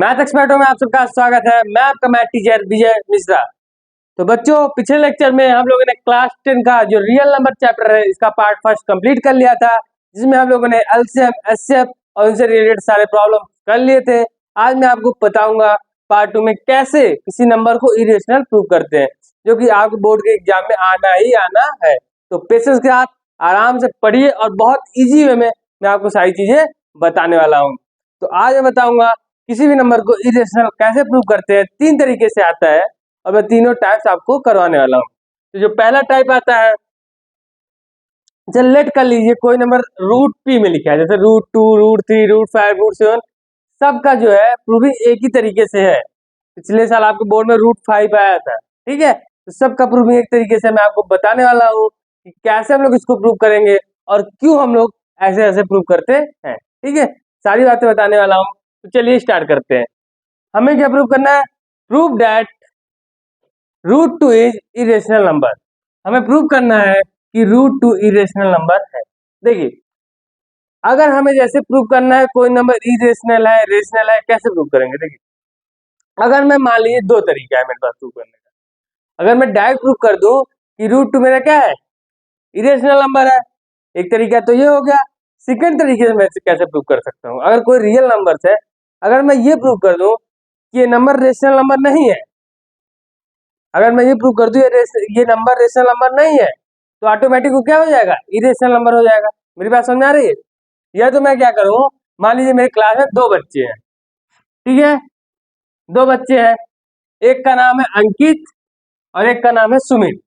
Math एक्सपर्टों में आप सबका स्वागत है। मैं आपका मैथ टीचर विजय मिश्रा। तो बच्चों, पिछले लेक्चर में हम लोगों ने क्लास 10 का जो रियल नंबर चैप्टर है इसका पार्ट फर्स्ट कंप्लीट कर लिया था, जिसमें हम लोगों ने एलसीएम, एचसीएफ और उनसे रिलेटेड सारे प्रॉब्लम कर लिए थे। आज मैं आपको बताऊंगा पार्ट 2 में कैसे किसी नंबर को इरेशनल प्रूव करते हैं, जो कि आपको बोर्ड के एग्जाम में आना ही आना है। तो पेशेंस के साथ आराम से पढ़िए और बहुत ईजी वे में मैं आपको सारी चीजें बताने वाला हूँ। तो आज मैं बताऊंगा किसी भी नंबर को इरेशनल कैसे प्रूव करते हैं। 3 तरीके से आता है और मैं तीनों टाइप्स आपको करवाने वाला हूँ। तो जो पहला टाइप आता है, जनरेट कर लीजिए कोई नंबर रूट पी में लिखा है, जैसे √2, √3, √5, √7, सबका जो है प्रूविंग एक ही तरीके से है। पिछले साल आपके बोर्ड में √5 आया था, ठीक है। तो सबका प्रूविंग एक तरीके से मैं आपको बताने वाला हूँ कि कैसे हम लोग इसको प्रूव करेंगे और क्यों हम लोग ऐसे ऐसे प्रूव करते हैं, ठीक है। सारी बातें बताने वाला हूँ। तो चलिए स्टार्ट करते हैं। हमें क्या प्रूव करना है? Prove that √2 is irrational number. हमें प्रूव करना है कि √2 इरेशनल नंबर है। देखिए, अगर हमें जैसे प्रूव करना है कोई नंबर इरेशनल है, रेशनल है, कैसे प्रूव करेंगे? देखिए, अगर मैं मान लीजिए 2 तरीका है मेरे पास प्रूव करने का। अगर मैं डायरेक्ट प्रूव कर दूं कि √2 मेरा क्या है, इरेशनल नंबर है, एक तरीका तो ये हो गया। सेकंड तरीके से मैं कैसे प्रूव कर सकता हूँ? अगर कोई रियल नंबर है, अगर मैं ये प्रूव कर दूं कि ये नंबर रेशनल नंबर नहीं है, अगर मैं ये प्रूव कर दूं ये नंबर रेशनल नंबर नहीं है, तो ऑटोमेटिक वो क्या हो जाएगा? इरेशनल नंबर हो जाएगा। मेरी बात समझ में आ रही है? या तो मैं क्या करूं, मान लीजिए मेरी क्लास में 2 बच्चे हैं, ठीक है। 2 बच्चे हैं, एक का नाम है अंकित और एक का नाम है सुमित।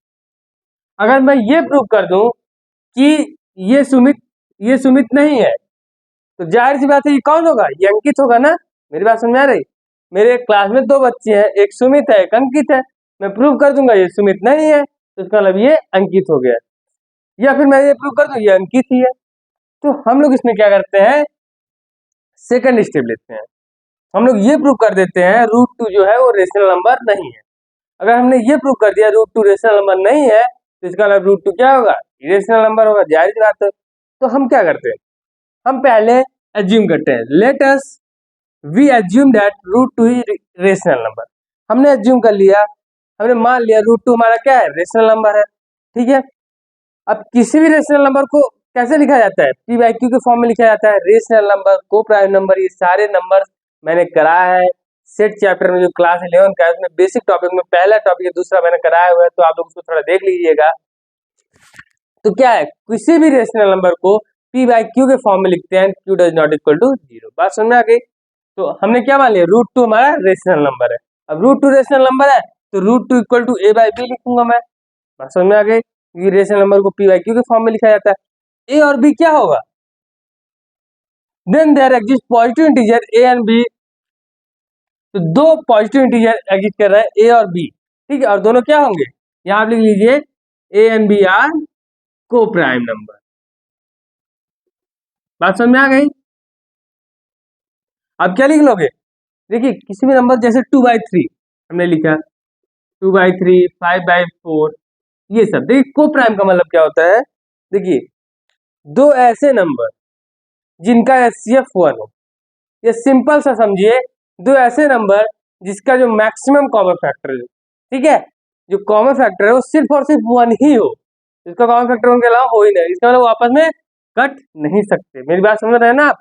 अगर मैं ये प्रूव कर दूं कि ये सुमित नहीं है, तो जाहिर सी बात है ये कौन होगा? ये अंकित होगा ना। मेरी बात समझ में आ रही? मेरे क्लास में 2 बच्चे हैं, एक सुमित है, एक अंकित है। मैं प्रूव कर दूंगा ये सुमित नहीं है, तो इसका मतलब ये अंकित हो गया। या फिर मैं ये प्रूव कर दूं ये अंकित ही है। तो हम लोग इसमें क्या करते हैं, सेकंड स्टेप लेते हैं। हम लोग ये प्रूव कर देते हैं √2 जो है वो रेशनल नंबर नहीं है। अगर हमने ये प्रूव कर दिया √2 रेशनल नंबर नहीं है, तो इसका मतलब √2 क्या होगा? इरेशनल नंबर होगा। जाहिर सी बात है। तो हम क्या करते हैं, हम पहले एज्यूम करते हैं। Let us we assume that √2 is rational number. हमने एज्यूम कर लिया, हमने मान लिया √2 हमारा क्या है? रेशनल नंबर है, ठीक है। अब किसी भी रेशनल नंबर को कैसे लिखा जाता है? p/q के फॉर्म में लिखा जाता है। रेशनल नंबर, को प्राइम नंबर, ये सारे नंबर मैंने कराया है सेट चैप्टर में, जो क्लास 11 का है उसमें बेसिक टॉपिक में पहला टॉपिक है, दूसरा मैंने कराया हुआ है, तो आप लोग उसको थोड़ा देख लीजिएगा। तो क्या है, किसी भी रेशनल नंबर को p/q के फॉर्म में लिखते हैं, q does not equal to 0। बात समझ में आ गई? तो हमने क्या मान लिया, √2 हमारा रेशनल नंबर है। अब √2 रेशनल नंबर है तो √2 इक्वल टू a/b लिखूंगा मैं। बात समझ में आ गई? क्योंकि रेशनल नंबर को p/q के फॉर्म में लिखा जाता है। a और b क्या होगा? Then there exist positive integer a and b। तो 2 पॉजिटिव इंटीजर एग्जिस्ट कर रहा है, a और b, ठीक है। और दोनों क्या होंगे? यहाँ आप लिख लीजिए a एंड b आर को प्राइम नंबर। बात समझ में आ गई? अब क्या लिख लोगे? देखिए, किसी भी नंबर जैसे 2/3 हमने लिखा, 2/3, 5/4, ये सब। देखिए, को प्राइम का मतलब क्या होता है? देखिए, 2 ऐसे नंबर जिनका एचसीएफ 1 हो, ये सिंपल सा समझिए, 2 ऐसे नंबर जिसका जो मैक्सिमम कॉमन फैक्टर है, ठीक है, जो कॉमन फैक्टर है वो सिर्फ और सिर्फ 1 ही हो, इसका कॉमन फैक्टर उनके अलावा हो ही नहीं, इसका मतलब वो आपस में कट नहीं सकते। मेरी बात समझ रहे हैं ना आप?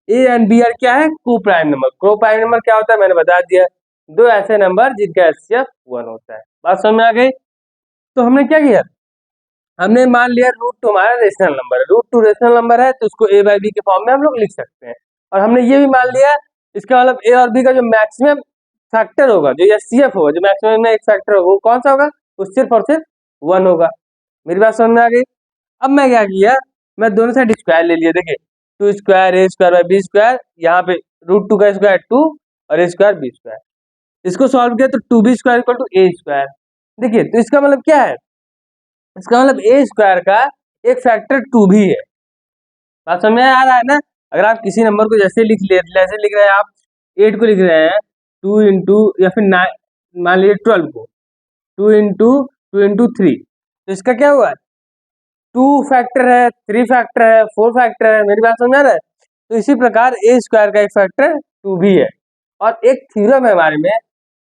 ए एंड बी आर क्या है? को प्राइम नंबर। को प्राइम नंबर क्या होता है मैंने बता दिया, 2 ऐसे नंबर जिनका एचसीएफ 1 होता है। बात समझ में आ गई? तो हमने क्या किया, हमने मान लिया √2 हमारा रेशनल नंबर है। √2 रेशनल नंबर है तो उसको a/b के फॉर्म में हम लोग लिख सकते हैं। और हमने ये भी मान लिया, इसका मतलब a और b का जो मैक्सिमम फैक्टर होगा, जो एचसीएफ होगा, जो मैक्सिमम में एक फैक्टर होगा, वो कौन सा होगा? वो सिर्फ और सिर्फ 1 होगा। मेरी बात समझ में आ गई? अब मैं क्या किया, मैं दोनों साइड स्क्वायर ले लिया। देखिए, 2 square a square by b square, यहाँ पे √2 का स्क्वायर 2 और a स्क्वायर b स्क्वायर। इसको सॉल्व किया तो 2b square equal to a square. देखिए, तो इसका मतलब क्या है? इसका मतलब a स्क्वायर का एक फैक्टर 2 भी है। बात समझ में आ रहा है ना? अगर आप किसी नंबर को जैसे लिख रहे हैं, आप 8 को लिख रहे हैं 2 इंटू, या फिर 9 मान लीजिए 12 को 2 इंटू 3, तो इसका क्या हुआ? 2 फैक्टर है, 3 फैक्टर है, 4 फैक्टर है। मेरी बात समझ में आ रहा है? तो इसी प्रकार a स्क्वायर का एक फैक्टर 2 भी है। और एक थ्योरम है हमारे में,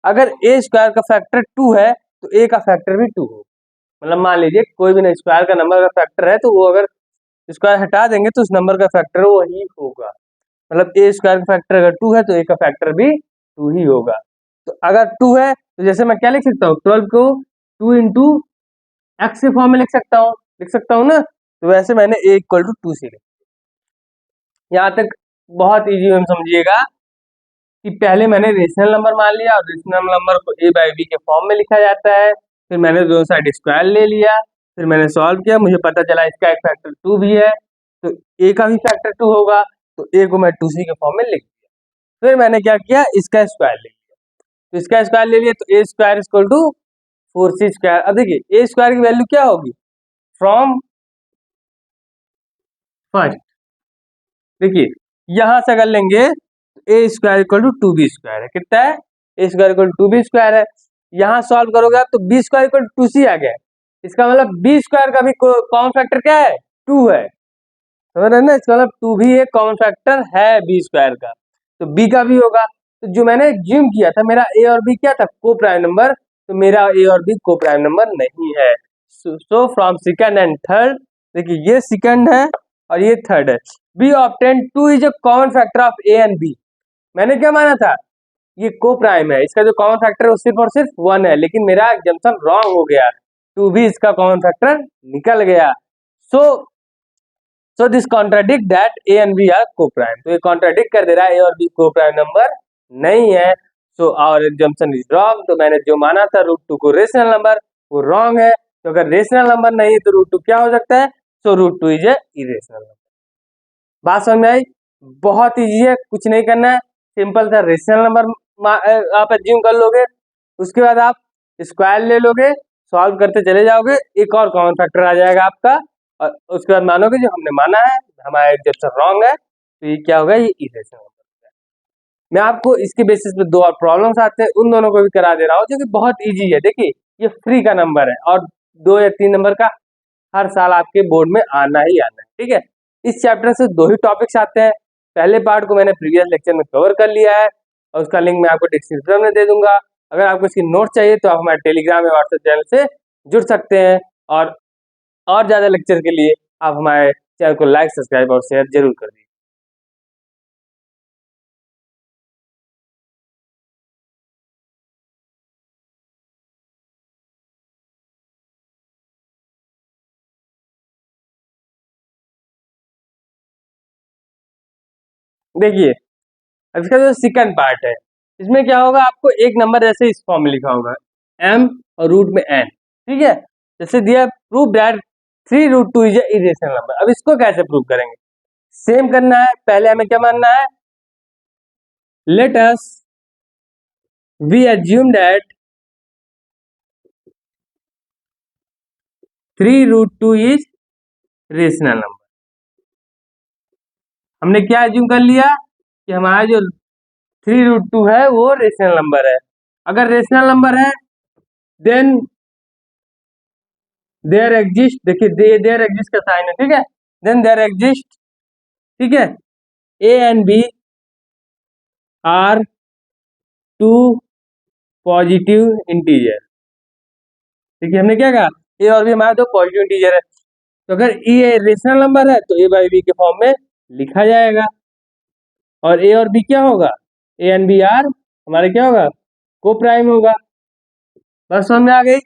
अगर ए स्क्वायर का फैक्टर 2 है तो ए का फैक्टर भी 2 हो। मतलब मान लीजिए कोई भी ना स्क्वायर का नंबर का फैक्टर है तो वो अगर स्क्वायर हटा देंगे तो उस नंबर का फैक्टर वही होगा। मतलब ए स्क्वायर का फैक्टर अगर 2 है तो ए का फैक्टर भी 2 ही होगा। तो अगर 2 है तो जैसे मैं क्या लिख सकता हूँ, 12 को 2 इंटू एक्स के फॉर्म में लिख सकता हूँ ना। तो वैसे मैंने ए इक्वल टू 2 से लिखा। यहाँ तक बहुत इजी हम समझिएगा कि पहले मैंने रेशनल नंबर मान लिया और रेशनल नंबर को ए बाई बी के फॉर्म में लिखा जाता है। फिर मैंने दोनों साइड स्क्वायर ले लिया, फिर मैंने सॉल्व किया, मुझे पता चला इसका एक फैक्टर 2 भी है तो ए का भी फैक्टर 2 होगा, तो ए को मैं 2c के फॉर्म में लिख दिया। फिर मैंने क्या किया, इसका स्क्वायर ले लिया, तो इसका स्क्वायर ले लिया तो a square equal to 4c square. अब देखिए ए स्क्वायर की वैल्यू क्या होगी फ्रॉम फर्स्ट, देखिए यहां से अगर लेंगे a square equal to 2b square है, कितना है, a square equal to 2b square है। यहाँ सॉल्व करोगे आप तो b square equal to 2c आ गया। इसका मतलब बी स्क्वायर का भी कॉमन फैक्टर क्या है, 2 है, समझ रहे हैं ना। इसका मतलब 2 भी एक कॉमन फैक्टर है बी स्क्वायर का, तो बी का भी होगा। तो जो मैंने ज्यूम किया था मेरा ए और बी क्या था, को प्राइम नंबर, तो मेरा ए और बी को प्राइम नंबर नहीं है। So from second and third, देखिए ये सेकंड है और ये थर्ड है, we obtain 2 is a common factor of a and b. मैंने क्या माना था, ये को प्राइम है, इसका जो कॉमन फैक्टर है वो सिर्फ और सिर्फ 1 है, लेकिन मेरा एग्जाम्पशन रॉन्ग हो गया, 2 भी इसका कॉमन फैक्टर निकल गया। So this contradict that a and b are coprime. तो ये कॉन्ट्राडिक्ट कर दे रहा है ए और बी को प्राइम नंबर नहीं है। So our assumption is wrong. तो मैंने जो माना था √2 को रेशनल नंबर, वो रॉन्ग है। तो अगर रेशनल नंबर नहीं है तो √2 क्या हो सकता है, सो √2 इज ए इरेशनल नंबर। बात समझ में आई, बहुत ईजी है, कुछ नहीं करना है, सिंपल सा रेशनल नंबर आप एज्यूम कर लोगे, उसके बाद आप स्क्वायर ले लोगे, सॉल्व करते चले जाओगे, एक और कॉमन फैक्टर आ जाएगा आपका, और उसके बाद मानोगे जो हमने माना है हमारा एग्जाम्पशन रॉन्ग है, तो ये क्या होगा, ये इरेशनल नंबर होगा। मैं आपको इसके बेसिस पे 2 और प्रॉब्लम्स आते हैं, उन दोनों को भी करा दे रहा हूँ जो कि बहुत ईजी है। देखिए ये फ्री का नंबर है और 2 या 3 नंबर का हर साल आपके बोर्ड में आना ही आना है, ठीक है। इस चैप्टर से 2 ही टॉपिक्स आते हैं। पहले पार्ट को मैंने प्रीवियस लेक्चर में कवर कर लिया है और उसका लिंक मैं आपको डिस्क्रिप्शन में दे दूंगा। अगर आपको इसकी नोट चाहिए तो आप हमारे टेलीग्राम या व्हाट्सएप चैनल से जुड़ सकते हैं, और ज़्यादा लेक्चर के लिए आप हमारे चैनल को लाइक, सब्सक्राइब और शेयर जरूर कर दीजिए। देखिए अब इसका जो सेकंड पार्ट है, इसमें क्या होगा, आपको एक नंबर ऐसे इस फॉर्म में लिखा होगा m और रूट में n, ठीक है। जैसे दिया prove that 3√2 is a irrational number. अब इसको कैसे प्रूव करेंगे, सेम करना है। पहले हमें क्या मानना है, let us we assume that 3√2 is rational number. हमने क्या एज्यूम कर लिया कि हमारा जो 3√2 है वो रेशनल नंबर है। अगर रेशनल नंबर है देन देयर एग्जिस्ट, देखिए देयर एग्जिस्ट का साइन है, ठीक है, देन देयर एग्जिस्ट, ठीक है, a and b are 2 positive integer. देखिए हमने क्या कहा, ए और बी हमारा 2 पॉजिटिव इंटीजर है, तो अगर ये रेशनल नंबर है तो ए बाई बी के फॉर्म में लिखा जाएगा, और ए और बी क्या होगा, ए एंड बी आर हमारे क्या होगा, को प्राइम होगा। बस समझ में आ गई।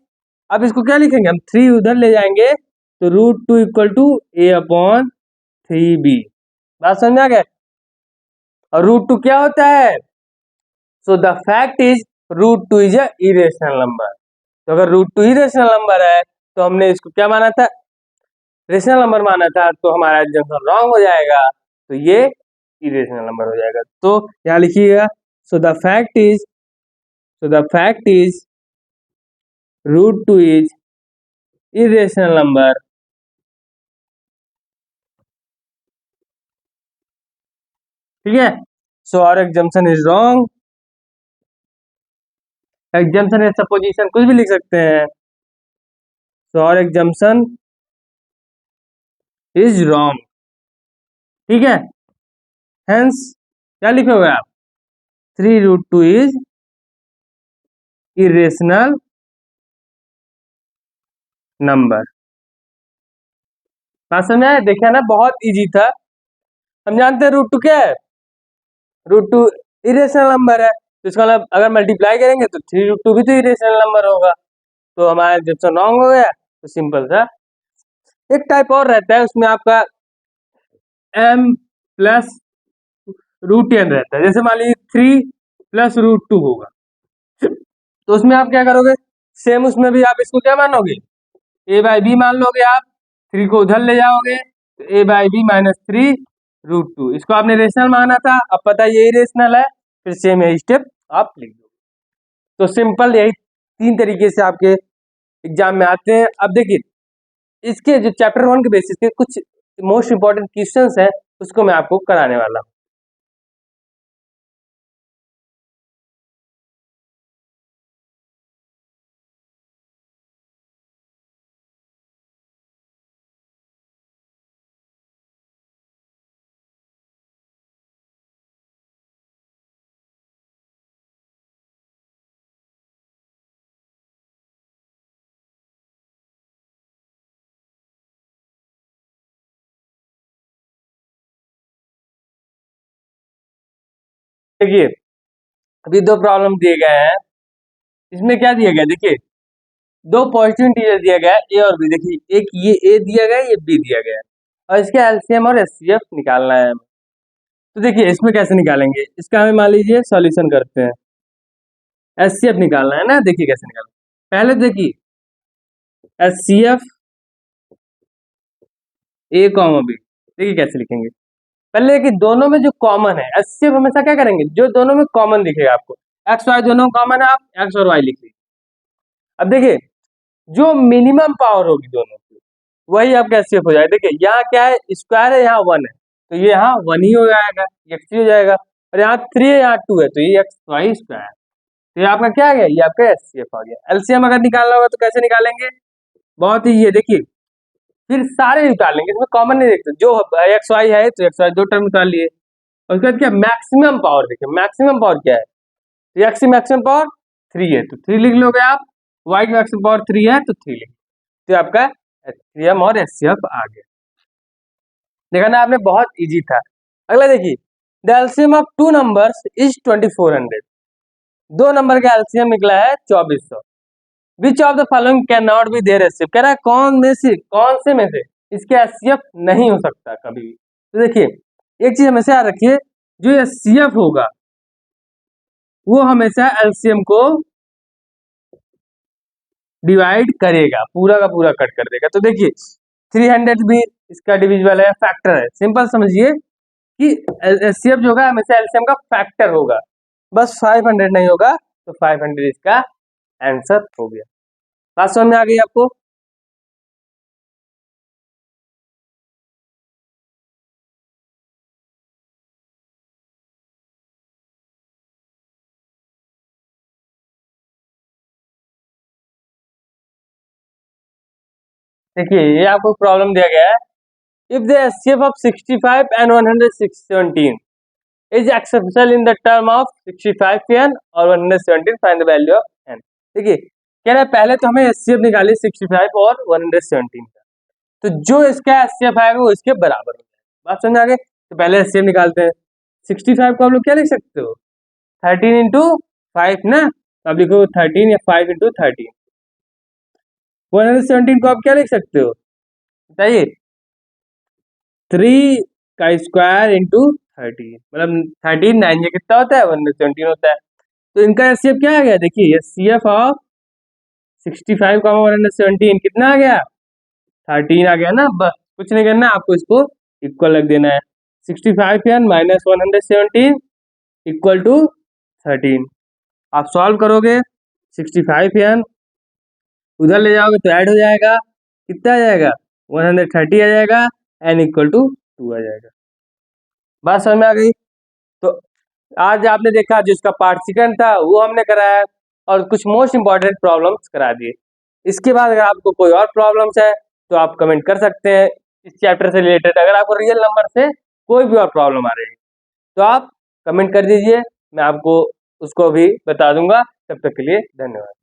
अब इसको क्या लिखेंगे, हम 3 उधर ले जाएंगे तो √2 इक्वल टू a/3b। बात समझ में आ गया। और √2 क्या होता है, सो the fact is √2 is a irrational number. तो अगर √2 इरेशनल नंबर है तो हमने इसको क्या माना था, रेशनल नंबर माना था, तो हमारा एग्जाम्पशन रॉन्ग हो जाएगा, तो ये इरेशनल नंबर हो जाएगा। तो यहाँ लिखिएगा, so the fact is √2 is irrational number, ठीक है। So our assumption is wrong, assumption या सपोजिशन कुछ भी लिख सकते हैं। So our assumption is wrong, ठीक है। हेंस क्या लिखोगे आप, 3√2 इज इरेशनल नंबर। बात समझ में आया? देखिए ना, बहुत इजी था। हम जानते हैं रूट टू क्या है, रूट टू इरेशनल नंबर है, तो इसका मतलब अगर मल्टीप्लाई करेंगे तो 3√2 भी तो इरेशनल नंबर होगा, तो हमारा जब रॉन्ग हो गया। तो सिंपल था। एक टाइप और रहता है, उसमें आपका m प्लस रूट एन रहता है। जैसे मान लीजिए 3 + √2 होगा, तो उसमें आप क्या करोगे, सेम उसमें भी आप इसको क्या मानोगे, a/b मान लोगे आप। 3 को उधर ले जाओगे तो a/b-3√2, इसको आपने रेशनल माना था, अब पता है ये रेशनल है, फिर सेम यही स्टेप आप लिख दो। तो सिंपल यही 3 तरीके से आपके एग्जाम में आते हैं। अब देखिए, इसके जो चैप्टर 1 के बेसिस के कुछ मोस्ट इंपॉर्टेंट क्वेश्चंस हैं, उसको मैं आपको कराने वाला हूँ। देखिए, अभी 2 प्रॉब्लम दिए गए हैं। इसमें क्या दिया गया, देखिए 2 पॉजिटिव इंटीजर दिया गया है, ए और बी। देखिए, एक ये ए दिया गया है, ये बी दिया गया है, और इसके एलसीएम और एचसीएफ निकालना है। तो देखिए, इसमें कैसे निकालेंगे, इसका हमें मान लीजिए सॉल्यूशन करते हैं। एचसीएफ निकालना है ना, देखिए कैसे निकालना। पहले देखिए, एचसीएफ ए कॉमा बी, देखिए कैसे लिखेंगे। पहले कि दोनों में जो कॉमन है, एचसीएफ हमेशा क्या करेंगे, जो दोनों में कॉमन दिखेगा आपको, एक्स वाई दोनों कॉमन है, आप एक्स और वाई लिख लीजिए। अब देखिए, जो मिनिमम पावर होगी दोनों की, वही आपका एचसीएफ हो जाएगा। देखिए यहाँ क्या है, स्क्वायर है, यहाँ 1 है, तो ये यहाँ 1 ही हो जाएगा, एक्स ही हो जाएगा। और यहाँ 3 है, यहाँ 2 है, तो ये एक्स वाई स्क्वायर। तो ये आपका क्या आ गया, ये आपका एचसीएफ आ गया। एलसीएम अगर निकालना होगा तो कैसे निकालेंगे, बहुत ही ये देखिए, फिर सारे निकाल लेंगे, इसमें कॉमन नहीं देखते, जो एक्स वाई है तो एक्स वाई 2 टर्म निकाल लिए। और उसके बाद क्या, मैक्सिमम पावर, देखिए मैक्सिमम पावर क्या है, एक्स की मैक्सिमम पावर 3 है, तो 3 लिख लोगे आप। वाई की मैक्सिमम पावर 3 है, तो 3 लिख, तो आपका एचसीएम और एचसीएफ आ गया। देखा ना आपने, बहुत इजी था। अगला देखिए, the LCM of 2 numbers is 2400। 2 number का एलसीएम निकला है 2400। Which of the following can not be their HCF, कह रहा है कौन से में से इसके एचसीएफ नहीं हो सकता कभी भी। तो देखिए, एक चीज हमेशा याद रखिए, जो एचसीएफ होगा वो हमेशा एलसीएम को डिवाइड करेगा, पूरा का पूरा कट कर देगा। तो देखिए, 300 भी इसका डिविजिबल है, फैक्टर है। सिंपल समझिए कि एचसीएफ जो होगा हमेशा एलसीएम का फैक्टर होगा, बस 500 नहीं होगा, तो 500 इसका आंसर हो गया। बात समझ में आ गई आपको? देखिए, ये आपको प्रॉब्लम दिया गया है, if the HCF of 65 and 117 is acceptable in the term of 65n और 117, find the value of n। देखिए, कह रहा है पहले तो हमें एचसीएफ निकालिए 65 और 117 का, तो जो इसका एचसीएफ आएगा वो इसके बराबर हो जाएगा। बात समझ आ गई? तो पहले एचसीएफ निकालते हैं। 65 को आप लोग क्या लिख सकते हो, 13 इंटू 5 ना, तो आप लिखो 13 या 5 इंटू 13। 117 को आप क्या लिख सकते हो, बताइए, 3 का स्क्वायर इंटू 13, मतलब 13 9 ये कितना होता है, 117 होता है। तो इनका एचसीएफ क्या आ गया, देखिए एचसीएफ ऑफ 65 का 117 कितना आ गया, 13 आ गया ना। बस कुछ नहीं करना, आपको इसको इक्वल रख देना है, 65n माइनस 117 इक्वल टू 13। आप सॉल्व करोगे, 65n उधर ले जाओगे तो ऐड हो जाएगा, कितना आ जाएगा, 130 आ जाएगा, n इक्वल टू 2 आ जाएगा। बात समझ में आ गई? तो आज आपने देखा, जिसका पार्ट सेकंड था वो हमने कराया, और कुछ मोस्ट इंपॉर्टेंट प्रॉब्लम्स करा दिए। इसके बाद अगर आपको कोई और प्रॉब्लम्स है तो आप कमेंट कर सकते हैं इस चैप्टर से रिलेटेड। अगर आपको रियल नंबर से कोई भी और प्रॉब्लम आ रही है तो आप कमेंट कर दीजिए। मैं आपको उसको भी बता दूंगा। तब तक के लिए धन्यवाद।